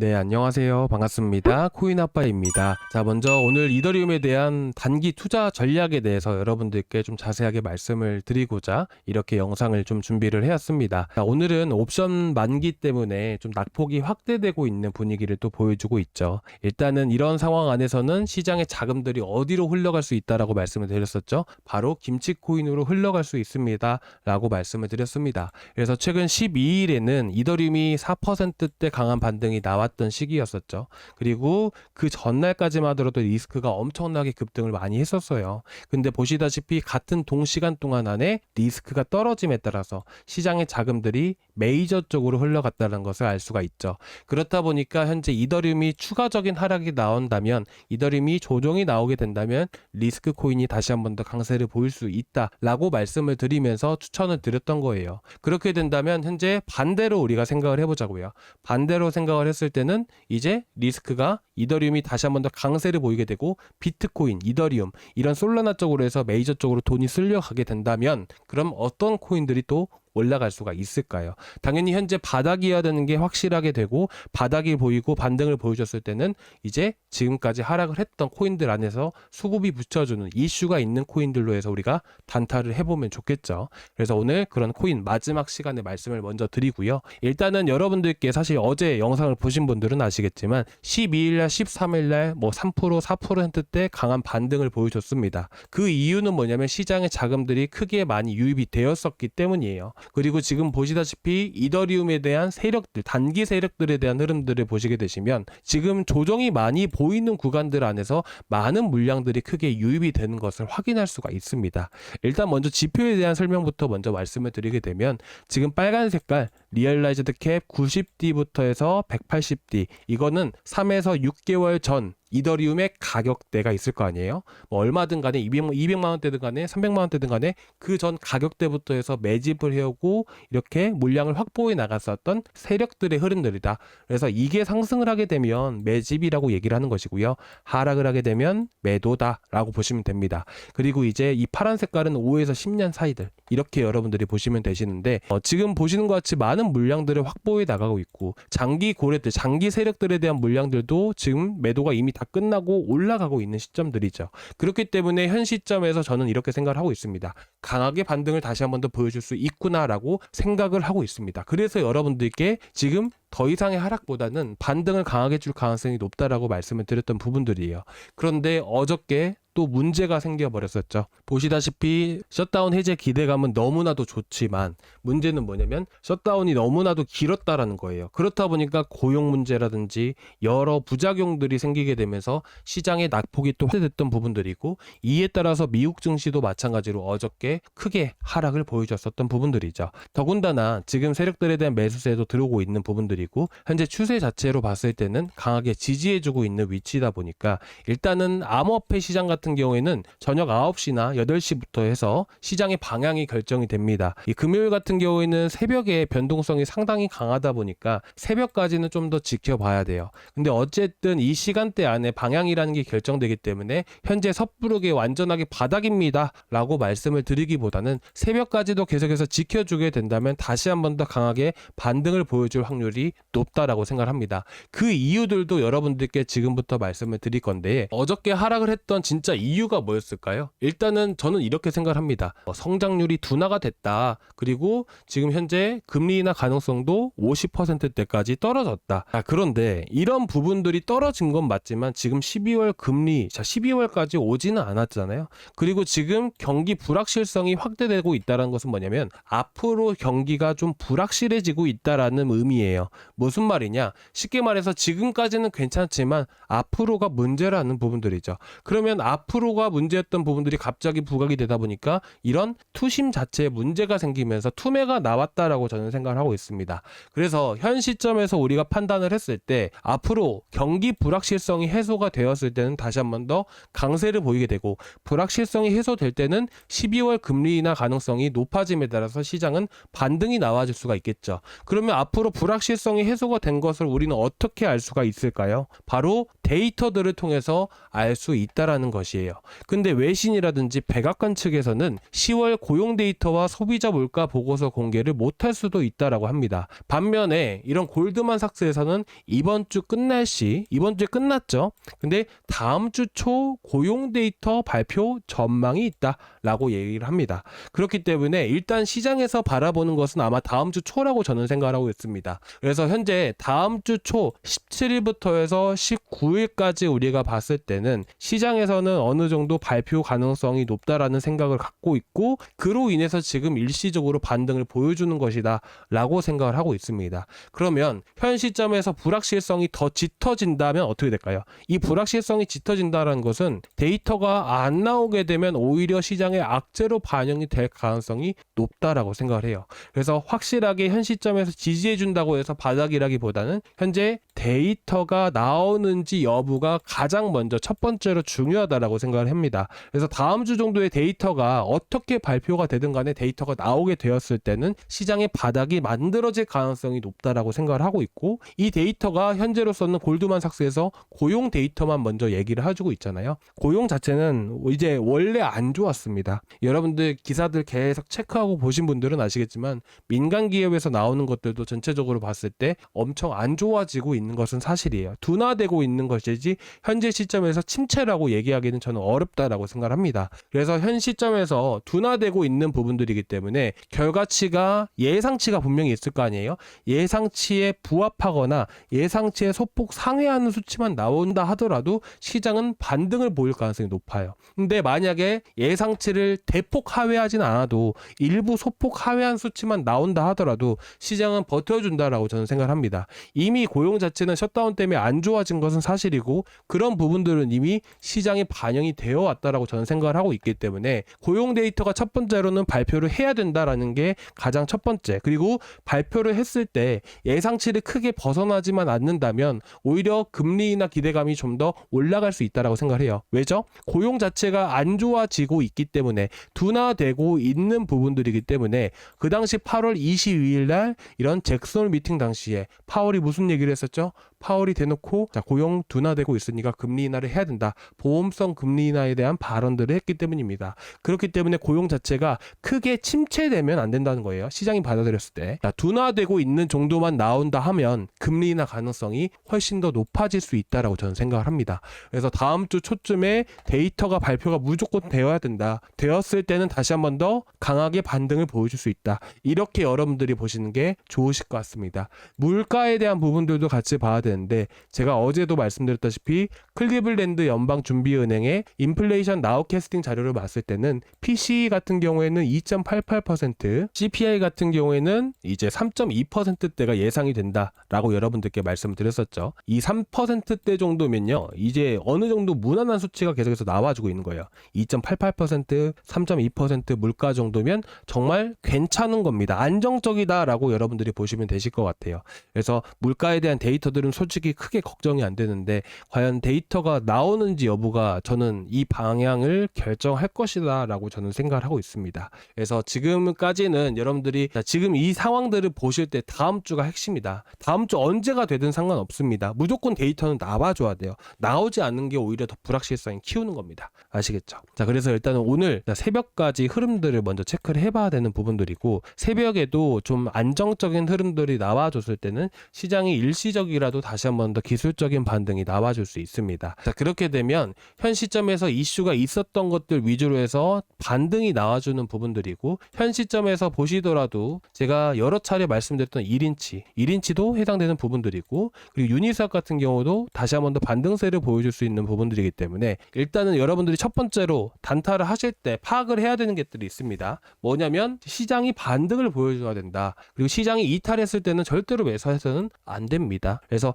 네, 안녕하세요. 반갑습니다. 코인아빠입니다. 자, 먼저 오늘 이더리움에 대한 단기 투자 전략에 대해서 여러분들께 좀 자세하게 말씀을 드리고자 이렇게 영상을 좀 준비를 해왔습니다. 자, 오늘은 옵션 만기 때문에 좀 낙폭이 확대되고 있는 분위기를 또 보여주고 있죠. 일단은 이런 상황 안에서는 시장의 자금들이 어디로 흘러갈 수 있다라고 말씀을 드렸었죠. 바로 김치코인으로 흘러갈 수 있습니다. 라고 말씀을 드렸습니다. 그래서 최근 12일에는 이더리움이 4%대 강한 반등이 나왔던 시기였었죠. 그리고 그 전날까지만 하더라도 리스크가 엄청나게 급등을 많이 했었어요. 근데 보시다시피 같은 동시간 동안 안에 리스크가 떨어짐에 따라서 시장의 자금들이 메이저 쪽으로 흘러갔다는 것을 알 수가 있죠. 그렇다 보니까 현재 이더리움이 추가적인 하락이 나온다면, 이더리움이 조정이 나오게 된다면 리스크 코인이 다시 한 번 더 강세를 보일 수 있다라고 말씀을 드리면서 추천을 드렸던 거예요. 그렇게 된다면 현재 반대로 우리가 생각을 해보자고요. 반대로 생각을 했을 때는 이제 리스크가 이더리움이 다시 한 번 더 강세를 보이게 되고 비트코인, 이더리움 이런 솔라나 쪽으로 해서 메이저 쪽으로 돈이 쓸려가게 된다면 그럼 어떤 코인들이 또 올라갈 수가 있을까요? 당연히 현재 바닥이어야 되는 게 확실하게 되고 바닥이 보이고 반등을 보여줬을 때는 이제 지금까지 하락을 했던 코인들 안에서 수급이 붙여주는 이슈가 있는 코인들로 해서 우리가 단타를 해보면 좋겠죠. 그래서 오늘 그런 코인 마지막 시간에 말씀을 먼저 드리고요. 일단은 여러분들께 사실 어제 영상을 보신 분들은 아시겠지만 12일날 13일날 뭐 3% 4%대 강한 반등을 보여줬습니다. 그 이유는 뭐냐면 시장의 자금들이 크게 많이 유입이 되었었기 때문이에요. 그리고 지금 보시다시피 이더리움에 대한 세력들, 단기 세력들에 대한 흐름들을 보시게 되시면 지금 조정이 많이 보이는 구간들 안에서 많은 물량들이 크게 유입이 되는 것을 확인할 수가 있습니다. 일단 먼저 지표에 대한 설명부터 먼저 말씀을 드리게 되면 지금 빨간 색깔 리얼라이즈드 캡 90D부터 해서 180D, 이거는 3에서 6개월 전 이더리움의 가격대가 있을 거 아니에요. 뭐 얼마든 간에 200만 원대든 간에 300만 원대든 간에 그 전 가격대부터 해서 매집을 해오고 이렇게 물량을 확보해 나갔었던 세력들의 흐름들이다. 그래서 이게 상승을 하게 되면 매집이라고 얘기를 하는 것이고요. 하락을 하게 되면 매도다라고 보시면 됩니다. 그리고 이제 이 파란 색깔은 5에서 10년 사이들, 이렇게 여러분들이 보시면 되시는데 지금 보시는 것 같이 많은 물량들을 확보해 나가고 있고 장기 고래들, 장기 세력들에 대한 물량들도 지금 매도가 이미 다 끝나고 올라가고 있는 시점들이죠. 그렇기 때문에 현 시점에서 저는 이렇게 생각을 하고 있습니다. 강하게 반등을 다시 한 번 더 보여줄 수 있구나라고 생각을 하고 있습니다. 그래서 여러분들께 지금 더 이상의 하락보다는 반등을 강하게 줄 가능성이 높다라고 말씀을 드렸던 부분들이에요. 그런데 어저께 또 문제가 생겨버렸었죠. 보시다시피 셧다운 해제 기대감은 너무나도 좋지만 문제는 뭐냐면 셧다운이 너무나도 길었다라는 거예요. 그렇다 보니까 고용 문제라든지 여러 부작용들이 생기게 되면서 시장의 낙폭이 또 확대됐던 부분들이고, 이에 따라서 미국 증시도 마찬가지로 어저께 크게 하락을 보여줬었던 부분들이죠. 더군다나 지금 세력들에 대한 매수세도 들어오고 있는 부분들이고 현재 추세 자체로 봤을 때는 강하게 지지해주고 있는 위치다 보니까 일단은 암호화폐 시장 같은 경우에는 저녁 9시나 8시부터 해서 시장의 방향이 결정이 됩니다. 이 금요일 같은 경우에는 새벽에 변동성이 상당히 강하다 보니까 새벽까지는 좀 더 지켜봐야 돼요. 근데 어쨌든 이 시간대 안에 방향이라는 게 결정되기 때문에 현재 섣부르게 완전하게 바닥입니다 라고 말씀을 드리기보다는 새벽까지도 계속해서 지켜주게 된다면 다시 한 번 더 강하게 반등을 보여줄 확률이 높다라고 생각합니다. 그 이유들도 여러분들께 지금부터 말씀을 드릴 건데, 어저께 하락을 했던 진짜 이유가 뭐였을까요? 일단은 저는 이렇게 생각을 합니다. 성장률이 둔화가 됐다. 그리고 지금 현재 금리 인하 가능성도 50%대까지 떨어졌다. 그런데 이런 부분들이 떨어진 건 맞지만 지금 12월 금리, 12월까지 오지는 않았잖아요. 그리고 지금 경기 불확실성이 확대되고 있다는 것은 뭐냐면 앞으로 경기가 좀 불확실해지고 있다라는 의미예요. 무슨 말이냐? 쉽게 말해서 지금까지는 괜찮지만 앞으로가 문제라는 부분들이죠. 그러면 앞으로가 문제였던 부분들이 갑자기 부각이 되다 보니까 이런 투심 자체에 문제가 생기면서 투매가 나왔다라고 저는 생각을 하고 있습니다. 그래서 현 시점에서 우리가 판단을 했을 때 앞으로 경기 불확실성이 해소가 되었을 때는 다시 한 번 더 강세를 보이게 되고, 불확실성이 해소될 때는 12월 금리 인하 가능성이 높아짐에 따라서 시장은 반등이 나와줄 수가 있겠죠. 그러면 앞으로 불확실성이 해소가 된 것을 우리는 어떻게 알 수가 있을까요? 바로 데이터들을 통해서 알 수 있다라는 것이에요. 근데 외신이라든지 백악관 측에서는 10월 고용 데이터와 소비자 물가 보고서 공개를 못할 수도 있다라고 합니다. 반면에 이런 골드만삭스에서는 이번 주 끝날 시, 이번 주에 끝났죠. 근데 다음 주 초 고용 데이터 발표 전망이 있다라고 얘기를 합니다. 그렇기 때문에 일단 시장에서 바라보는 것은 아마 다음 주 초라고 저는 생각을 하고 있습니다. 그래서 현재 다음 주 초 17일부터 해서 19일까지 우리가 봤을 때는 시장에서는 어느 정도 발표 가능성이 높다라는 생각을 갖고 있고, 그로 인해서 지금 일시적으로 반등을 보여주는 것이다 라고 생각을 하고 있습니다. 그러면 현 시점에서 불확실성이 더 짙어진다면 어떻게 될까요? 이 불확실성이 짙어진다는 것은 데이터가 안 나오게 되면 오히려 시장의 악재로 반영이 될 가능성이 높다라고 생각을 해요. 그래서 확실하게 현 시점에서 지지해준다고 해서 바닥이라기보다는 현재 데이터가 나오는지 여부가 가장 먼저 첫 번째로 중요하다라고 생각을 합니다. 그래서 다음 주 정도의 데이터가 어떻게 발표가 되든 간에 데이터가 나오게 되었을 때는 시장의 바닥이 만들어질 가능성이 높다라고 생각을 하고 있고, 이 데이터가 현재로서는 골드만삭스에서 고용 데이터만 먼저 얘기를 해주고 있잖아요. 고용 자체는 이제 원래 안 좋았습니다. 여러분들 기사들 계속 체크하고 보신 분들은 아시겠지만 민간 기업에서 나오는 것들도 전체적으로 봤을 때 엄청 안 좋아지고 있는 것은 사실이에요. 둔화되고 있는 것이지 현재 시점에서 침체라고 얘기하기는 저는 어렵다라고 생각을 합니다. 그래서 현 시점에서 둔화되고 있는 부분들이기 때문에 결과치가 예상치가 분명히 있을 거 아니에요. 예상치에 부합하거나 예상치에 소폭 상회하는 수치만 나온다 하더라도 시장은 반등을 보일 가능성이 높아요. 근데 만약에 예상치를 대폭 하회하진 않아도 일부 소폭 하회한 수치만 나온다 하더라도 시장은 버텨준다라고 저는 생각을 합니다. 이미 고용 자체는 셧다운 때문에 안 좋아진 것은 사실이고, 그런 부분들은 이미 시장에 반영이 되어 왔다라고 저는 생각을 하고 있기 때문에 고용 데이터가 첫 번째로는 발표를 해야 된다라는 게 가장 첫 번째. 그리고 발표를 했을 때 예상치를 크게 벗어나지만 않는다면 오히려 금리나 기대감이 좀 더 올라갈 수 있다라고 생각을 해요. 왜죠? 고용 자체가 안 좋아지고 있기 때문에, 둔화되고 있는 부분들이기 때문에, 그 당시 8월 22일 날 이런 잭슨 홀 미팅 당시에 파월이 무슨 얘기를 했었죠? 파월이 대놓고 자, 고용 둔화되고 있으니까 금리 인하를 해야 된다. 보험성 금리 인하에 대한 발언들을 했기 때문입니다. 그렇기 때문에 고용 자체가 크게 침체되면 안 된다는 거예요. 시장이 받아들였을 때. 자, 둔화되고 있는 정도만 나온다 하면 금리 인하 가능성이 훨씬 더 높아질 수 있다라고 저는 생각을 합니다. 그래서 다음 주 초쯤에 데이터가 발표가 무조건 되어야 된다. 되었을 때는 다시 한 번 더 강하게 반등을 보여줄 수 있다. 이렇게 여러분들이 보시는 게 좋으실 것 같습니다. 물가에 대한 부분들도 같이 봐야 되는데, 제가 어제도 말씀드렸다시피 클리블랜드 연방준비은행의 인플레이션 나우캐스팅 자료를 봤을 때는 PCE 같은 경우에는 2.88%, CPI 같은 경우에는 이제 3.2%대가 예상이 된다라고 여러분들께 말씀을 드렸었죠. 이 3%대 정도면요, 이제 어느 정도 무난한 수치가 계속해서 나와주고 있는 거예요. 2.88%, 3.2% 물가 정도면 정말 괜찮은 겁니다. 안정적이다라고 여러분들이 보시면 되실 것 같아요. 그래서 물가에 대한 데이터들은 솔직히 크게 걱정이 안 되는데, 과연 데이터가 나오는지 여부가 저는 이 방향을 결정할 것이다 라고 저는 생각을 하고 있습니다. 그래서 지금까지는 여러분들이 지금 이 상황들을 보실 때 다음 주가 핵심이다. 다음 주 언제가 되든 상관없습니다. 무조건 데이터는 나와줘야 돼요. 나오지 않는 게 오히려 더 불확실성이 키우는 겁니다. 아시겠죠? 자, 그래서 일단은 오늘 새벽까지 흐름들을 먼저 체크를 해봐야 되는 부분들이고, 새벽에도 좀 안정적인 흐름들이 나와줬을 때는 시장이 일시적이라도 다시 한 번 더 기술적인 반등이 나와줄 수 있습니다. 자, 그렇게 되면 현 시점에서 이슈가 있었던 것들 위주로 해서 반등이 나와주는 부분들이고, 현 시점에서 보시더라도 제가 여러 차례 말씀드렸던 1인치도 해당되는 부분들이고, 그리고 유니스왑 같은 경우도 다시 한 번 더 반등세를 보여줄 수 있는 부분들이기 때문에, 일단은 여러분들이 첫 번째로 단타를 하실 때 파악을 해야 되는 것들이 있습니다. 뭐냐면 시장이 반등을 보여줘야 된다. 그리고 시장이 이탈했을 때는 절대로 매수해서는 안 됩니다. 그래서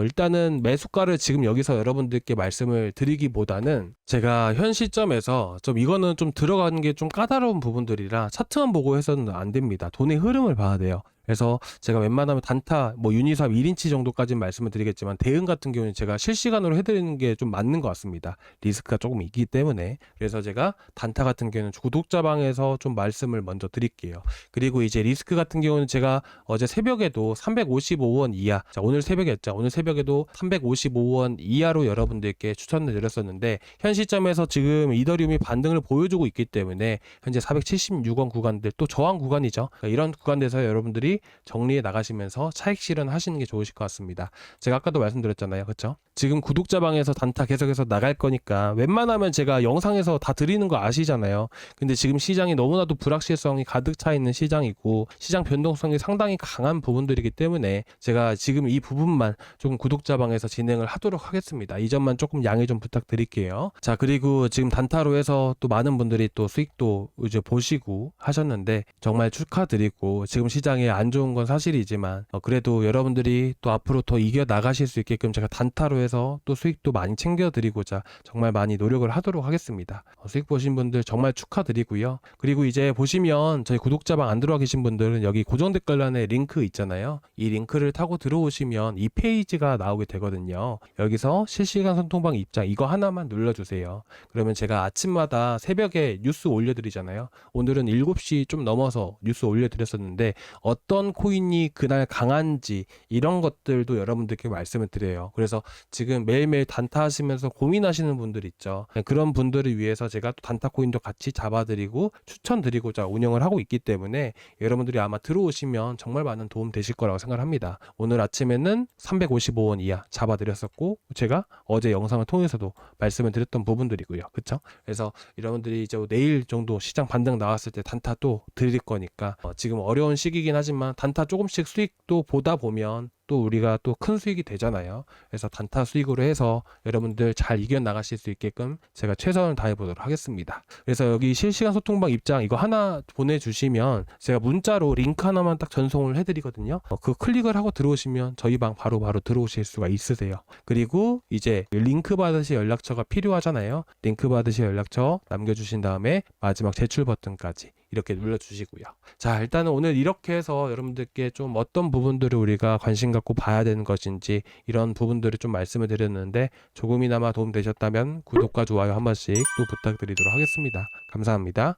일단은 매수가를 지금 여기서 여러분들께 말씀을 드리기보다는, 제가 현 시점에서 좀 이거는 좀 들어가는 게 좀 까다로운 부분들이라 차트만 보고 해서는 안 됩니다. 돈의 흐름을 봐야 돼요. 그래서 제가 웬만하면 단타 뭐 유니삽 1인치 정도까지는 말씀을 드리겠지만 대응 같은 경우는 제가 실시간으로 해드리는 게 좀 맞는 것 같습니다. 리스크가 조금 있기 때문에. 그래서 제가 단타 같은 경우는 구독자방에서 좀 말씀을 먼저 드릴게요. 그리고 이제 리스크 같은 경우는 제가 어제 새벽에도 355원 이하, 자 오늘 새벽이었죠. 오늘 새벽에도 355원 이하로 여러분들께 추천을 드렸었는데 현 시점에서 지금 이더리움이 반등을 보여주고 있기 때문에 현재 476원 구간들 또 저항 구간이죠. 그러니까 이런 구간에서 여러분들이 정리해 나가시면서 차익 실현하시는 게 좋으실 것 같습니다. 제가 아까도 말씀드렸잖아요. 그렇죠? 지금 구독자방에서 단타 계속해서 나갈 거니까 웬만하면 제가 영상에서 다 드리는 거 아시잖아요. 근데 지금 시장이 너무나도 불확실성이 가득 차 있는 시장이고 시장 변동성이 상당히 강한 부분들이기 때문에 제가 지금 이 부분만 조금 구독자방에서 진행을 하도록 하겠습니다. 이 점만 조금 양해 좀 부탁드릴게요. 자, 그리고 지금 단타로 해서 또 많은 분들이 또 수익도 이제 보시고 하셨는데 정말 축하드리고 지금 시장에 안 좋은 건 사실이지만 그래도 여러분들이 또 앞으로 더 이겨 나가실 수 있게끔 제가 단타로 해서 또 수익도 많이 챙겨드리고자 정말 많이 노력을 하도록 하겠습니다. 수익 보신 분들 정말 축하드리고요. 그리고 이제 보시면 저희 구독자방 안 들어와 계신 분들은 여기 고정 댓글란에 링크 있잖아요. 이 링크를 타고 들어오시면 이 페이지가 나오게 되거든요. 여기서 실시간 소통방 입장 이거 하나만 눌러주세요. 그러면 제가 아침마다 새벽에 뉴스 올려드리잖아요. 오늘은 7시 좀 넘어서 뉴스 올려드렸었는데 어떤 코인이 그날 강한지 이런 것들도 여러분들께 말씀을 드려요. 그래서 지금 매일매일 단타 하시면서 고민하시는 분들 있죠. 그런 분들을 위해서 제가 또 단타 코인도 같이 잡아드리고 추천드리고자 운영을 하고 있기 때문에 여러분들이 아마 들어오시면 정말 많은 도움 되실 거라고 생각합니다. 오늘 아침에는 355원 이하 잡아드렸었고 제가 어제 영상을 통해서도 말씀을 드렸던 부분들이고요. 그쵸? 그래서 여러분들이 이제 내일 정도 시장 반등 나왔을 때 단타 또 드릴 거니까 지금 어려운 시기긴 하지만 단타 조금씩 수익도 보다 보면 또 우리가 또 큰 수익이 되잖아요. 그래서 단타 수익으로 해서 여러분들 잘 이겨나가실 수 있게끔 제가 최선을 다해보도록 하겠습니다. 그래서 여기 실시간 소통방 입장 이거 하나 보내주시면 제가 문자로 링크 하나만 딱 전송을 해드리거든요. 그 클릭을 하고 들어오시면 저희 방 바로 들어오실 수가 있으세요. 그리고 이제 링크 받으실 연락처가 필요하잖아요. 링크 받으실 연락처 남겨주신 다음에 마지막 제출 버튼까지 이렇게 눌러주시고요. 자, 일단은 오늘 이렇게 해서 여러분들께 좀 어떤 부분들을 우리가 관심 갖고 봐야 되는 것인지 이런 부분들을 좀 말씀을 드렸는데 조금이나마 도움 되셨다면 구독과 좋아요 한 번씩 또 부탁드리도록 하겠습니다. 감사합니다.